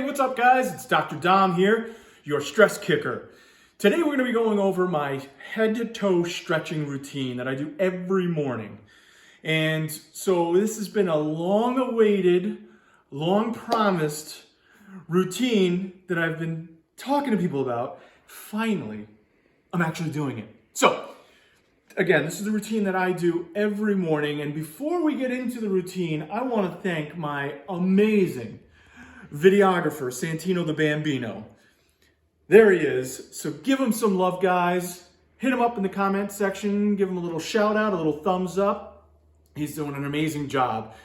Hey, what's up guys? It's Dr. Dom here, your stress kicker. Today we're going to be going over my head to toe stretching routine that I do every morning. And so this has been a long awaited, long promised routine that I've been talking to people about. Finally, I'm actually doing it. So again, this is the routine that I do every morning. And before we get into the routine, I want to thank my amazing videographer, Santino the Bambino. There he is. So give him some love, guys. Hit him up in the comment section. Give him a little shout out, a little thumbs up. He's doing an amazing job.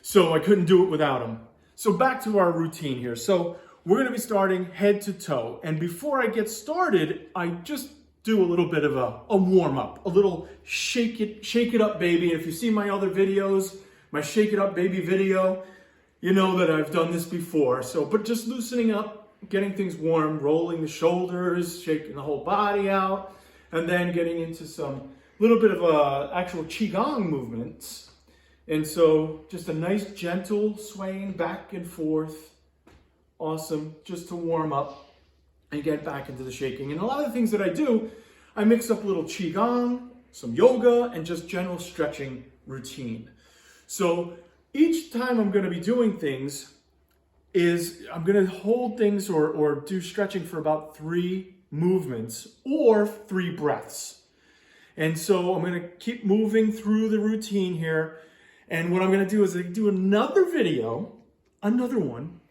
So I couldn't do it without him. So back to our routine here. So we're going to be starting head to toe. And before I get started, I just do a little bit of a warm up, a little shake it up, baby. If you see my other videos, my shake it up, baby video, you know that I've done this before. So, but just loosening up, getting things warm, rolling the shoulders, shaking the whole body out, and then getting into some little bit of actual qigong movements. And so just a nice gentle swaying back and forth. Awesome, just to warm up and get back into the shaking. And a lot of the things that I do, I mix up a little qigong, some yoga, and just general stretching routine. So each time I'm going to be doing things I'm going to hold things or do stretching for about 3 movements or 3 breaths. And so I'm going to keep moving through the routine here. And what I'm going to do is do another video, another one,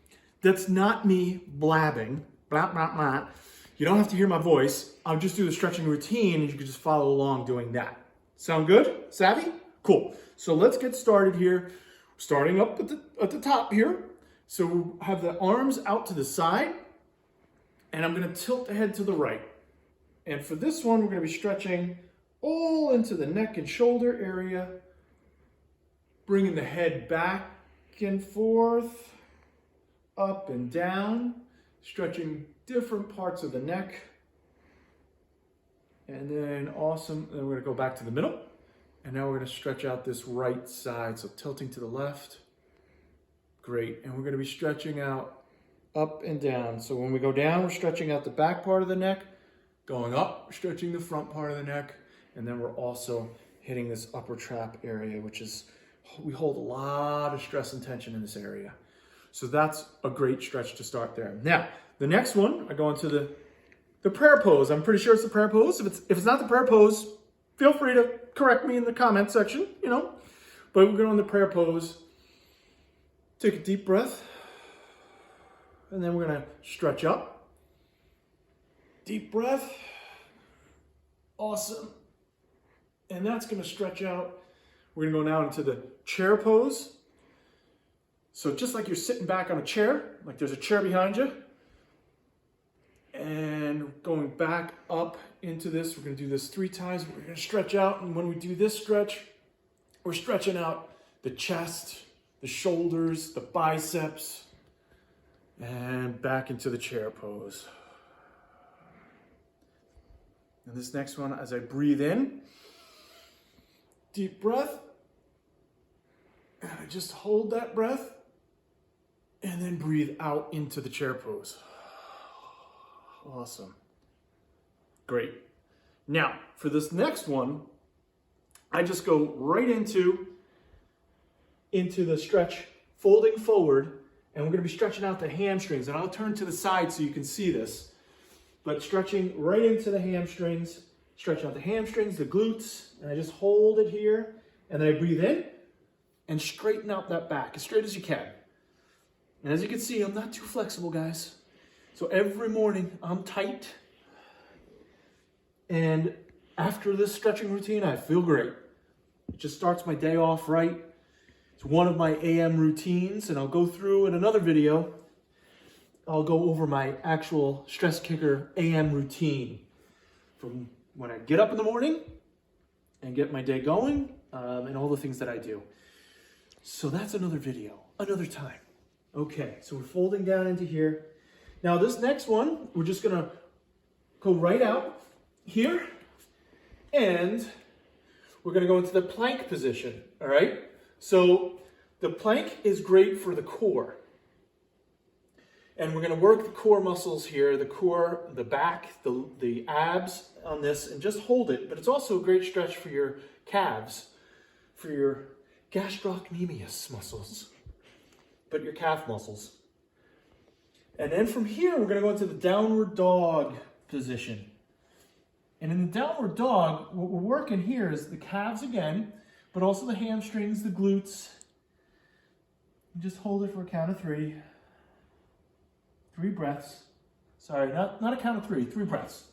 that's not me blabbing, blah, blah, blah. You don't have to hear my voice. I'll just do the stretching routine and you can just follow along doing that. Sound good? Savvy? Cool. So let's get started here. Starting up at the top here. So we'll have the arms out to the side and I'm going to tilt the head to the right. And for this one, we're going to be stretching all into the neck and shoulder area, bringing the head back and forth, up and down, stretching different parts of the neck. And then awesome. Then we're going to go back to the middle. And now we're going to stretch out this right side. So tilting to the left. Great. And we're going to be stretching out up and down. So when we go down, we're stretching out the back part of the neck. Going up, we're stretching the front part of the neck. And then we're also hitting this upper trap area, which is, we hold a lot of stress and tension in this area. So that's a great stretch to start there. Now, the next one, I go into the prayer pose. I'm pretty sure it's the prayer pose. If it's not the prayer pose, feel free to correct me in the comment section, you know. But we're going on the prayer pose. Take a deep breath. And then we're going to stretch up. Deep breath. Awesome. And that's going to stretch out. We're going to go now into the chair pose. So just like you're sitting back on a chair, like there's a chair behind you. And going back up into this, we're going to do this 3 times. We're going to stretch out. And when we do this stretch, we're stretching out the chest, the shoulders, the biceps, and back into the chair pose. And this next one, as I breathe in, deep breath. And I just hold that breath and then breathe out into the chair pose. Awesome. Great. Now, for this next one, I just go right into the stretch, folding forward, and we're going to be stretching out the hamstrings. And I'll turn to the side so you can see this. But stretching right into the hamstrings, stretching out the hamstrings, the glutes, and I just hold it here. And then I breathe in and straighten out that back as straight as you can. And as you can see, I'm not too flexible, guys. So every morning I'm tight. And after this stretching routine, I feel great. It just starts my day off right. It's one of my AM routines, and I'll go through in another video. I'll go over my actual stress kicker AM routine from when I get up in the morning and get my day going, and all the things that I do. So that's another video, another time. Okay, so we're folding down into here. Now this next one, we're just gonna go right out here, and we're gonna go into the plank position, all right? So the plank is great for the core. And we're gonna work the core muscles here, the core, the back, the abs on this, and just hold it. But it's also a great stretch for your calves, for your gastrocnemius muscles, but your calf muscles. And then from here, we're gonna go into the downward dog position. And in the downward dog, what we're working here is the calves again, but also the hamstrings, the glutes. And just hold it for a count of 3. 3 breaths. Sorry, not a count of 3, 3 breaths.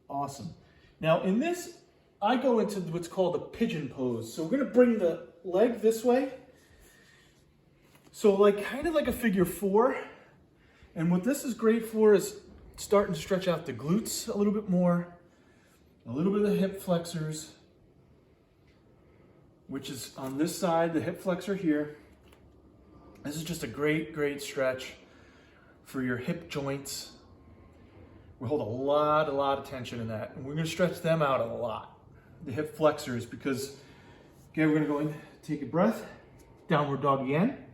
Awesome. Now in this, I go into what's called a pigeon pose. So we're gonna bring the leg this way. So like kind of like a figure 4. And what this is great for is starting to stretch out the glutes a little bit more, a little bit of the hip flexors, which is on this side, the hip flexor here. This is just a great, great stretch for your hip joints. We hold a lot of tension in that. And we're gonna stretch them out a lot, the hip flexors, because, okay, we're gonna go in, take a breath, downward dog again.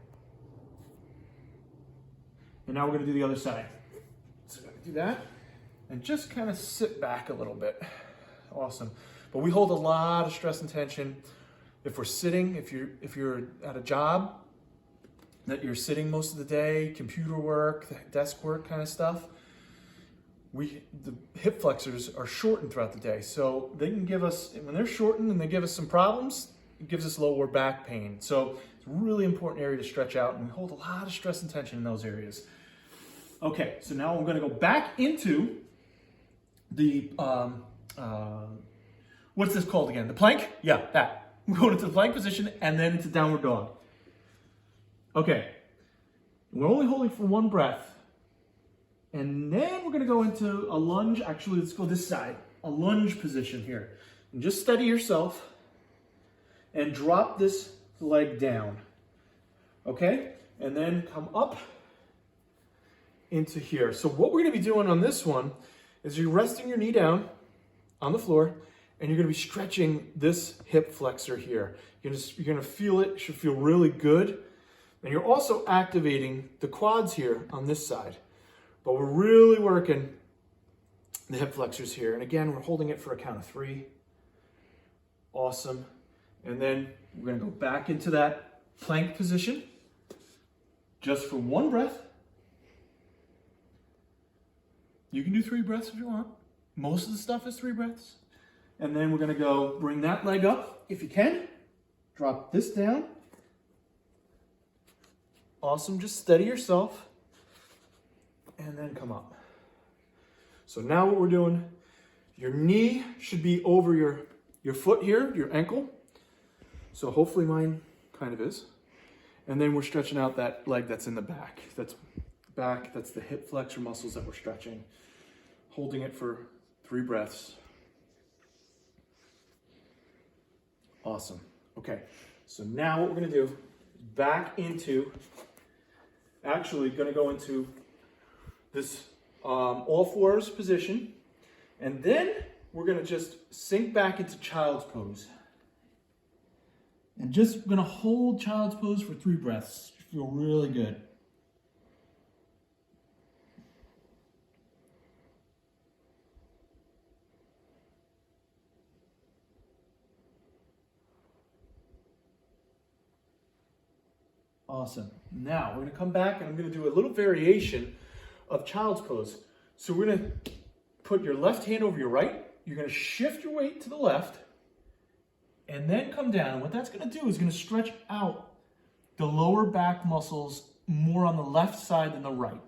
And now we're gonna do the other side. So we're gonna do that, and just kind of sit back a little bit. Awesome. But we hold a lot of stress and tension. If we're sitting, if you're at a job that you're sitting most of the day, computer work, desk work kind of stuff, the hip flexors are shortened throughout the day. So they can give us, when they're shortened and they give us some problems, it gives us lower back pain. So it's a really important area to stretch out, and we hold a lot of stress and tension in those areas. Okay, so now I'm gonna go back into the, what's this called again? The plank? Yeah, that. We're going into the plank position and then into downward dog. Okay, we're only holding for 1 breath. And then we're gonna go into a lunge. Actually, let's go this side, a lunge position here. And just steady yourself and drop this leg down, okay? And then come up into here. So what we're gonna be doing on this one is you're resting your knee down on the floor, and you're gonna be stretching this hip flexor here. You're gonna feel it, should feel really good. And you're also activating the quads here on this side. But we're really working the hip flexors here. And again, we're holding it for a count of 3. Awesome. And then we're gonna go back into that plank position just for 1 breath. You can do 3 breaths if you want. Most of the stuff is 3 breaths. And then we're gonna go bring that leg up if you can. Drop this down. Awesome, just steady yourself. And then come up. So now what we're doing, your knee should be over your foot here, your ankle. So hopefully mine kind of is. And then we're stretching out that leg that's in the back. That's the hip flexor muscles that we're stretching. Holding it for 3 breaths. Awesome. Okay, so now what we're gonna do, back into, actually gonna go into this all 4s position, and then we're gonna just sink back into child's pose. And just gonna hold child's pose for 3 breaths. Feel really good. Awesome. Now we're gonna come back and I'm gonna do a little variation of child's pose. So we're gonna put your left hand over your right. You're gonna shift your weight to the left and then come down. And what that's gonna do is gonna stretch out the lower back muscles more on the left side than the right.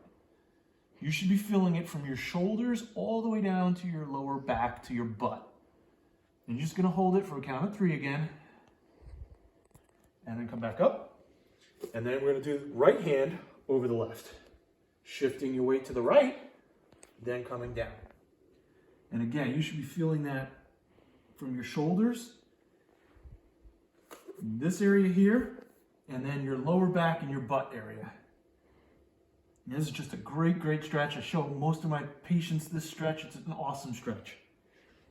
You should be feeling it from your shoulders all the way down to your lower back, to your butt. And you're just gonna hold it for a count of 3 again. And then come back up. And then we're gonna do right hand over the left. Shifting your weight to the right, then coming down. And again, you should be feeling that from your shoulders, this area here, and then your lower back and your butt area. And this is just a great, great stretch. I show most of my patients this stretch. It's an awesome stretch.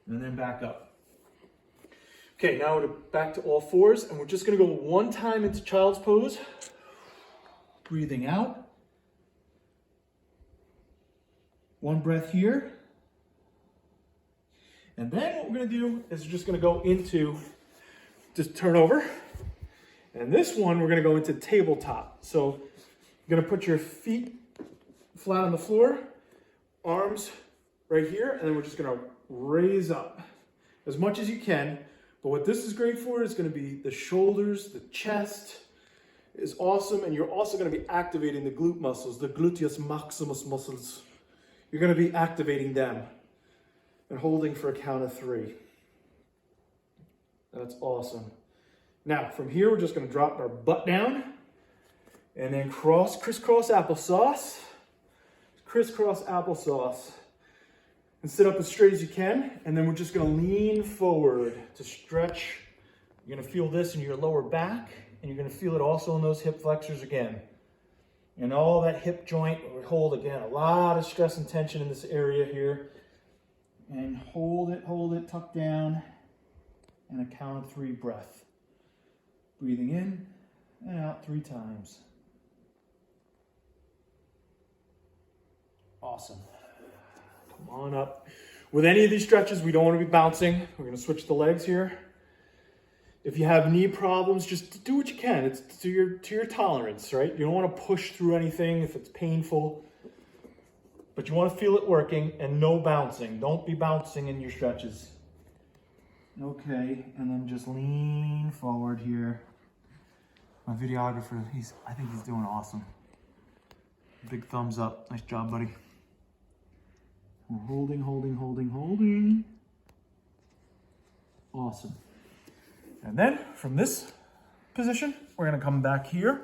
And then back up. Okay, now we're back to all fours, and we're just gonna go one time into child's pose. Breathing out. One breath here. And then what we're gonna do is we're just gonna go into, just turn over. And this one, we're gonna go into tabletop. So you're gonna put your feet flat on the floor, arms right here, and then we're just gonna raise up as much as you can. But what this is great for is gonna be the shoulders, the chest is awesome, and you're also gonna be activating the glute muscles, the gluteus maximus muscles. You're gonna be activating them and holding for a count of 3. That's awesome. Now, from here, we're just gonna drop our butt down and then crisscross applesauce. Crisscross applesauce. And sit up as straight as you can, and then we're just gonna lean forward to stretch. You're gonna feel this in your lower back, and you're gonna feel it also in those hip flexors again. And all that hip joint, we hold again, a lot of stress and tension in this area here. And hold it, tuck down, and a count of 3 breath. Breathing in and out 3 times. Awesome. Come on up. With any of these stretches, we don't want to be bouncing. We're going to switch the legs here. If you have knee problems, just do what you can. It's to your tolerance, right? You don't want to push through anything if it's painful. But you want to feel it working, and no bouncing. Don't be bouncing in your stretches. Okay, and then just lean forward here. My videographer, I think he's doing awesome. Big thumbs up. Nice job, buddy. We're holding. Awesome. And then from this position, we're gonna come back here,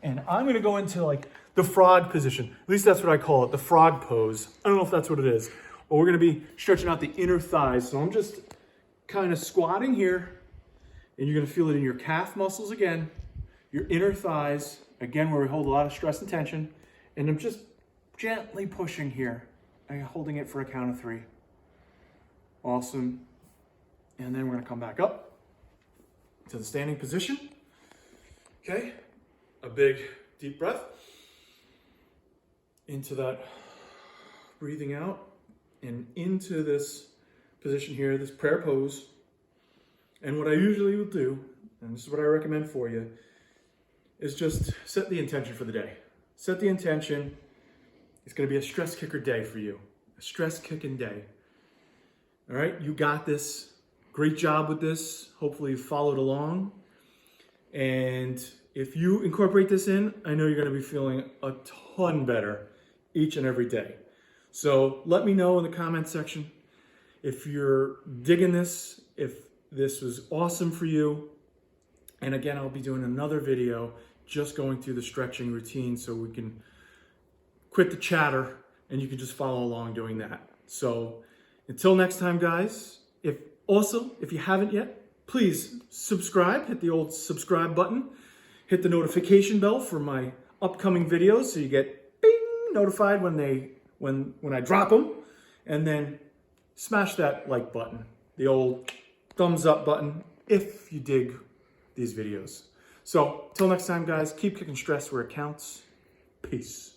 and I'm gonna go into like the frog position. At least that's what I call it, the frog pose. I don't know if that's what it is. But we're gonna be stretching out the inner thighs. So I'm just kind of squatting here, and you're gonna feel it in your calf muscles again, your inner thighs, again, where we hold a lot of stress and tension. And I'm just gently pushing here, and holding it for a count of 3. Awesome. And then we're gonna come back up to the standing position. Okay, a big deep breath into that, breathing out and into this position here, this prayer pose. And what I usually will do, and this is what I recommend for you, is just set the intention for the day. Set the intention. It's gonna be a stress kicker day for you, a stress kicking day. All right, you got this. Great job with this. Hopefully you followed along. And if you incorporate this in, I know you're gonna be feeling a ton better each and every day. So let me know in the comment section if you're digging this, if this was awesome for you. And again, I'll be doing another video just going through the stretching routine so we can quit the chatter and you can just follow along doing that. So until next time, guys, if you haven't yet, please subscribe, hit the old subscribe button, hit the notification bell for my upcoming videos so you get bing notified when I drop them, and then smash that like button, the old thumbs up button if you dig these videos. So till next time, guys, keep kicking stress where it counts. Peace.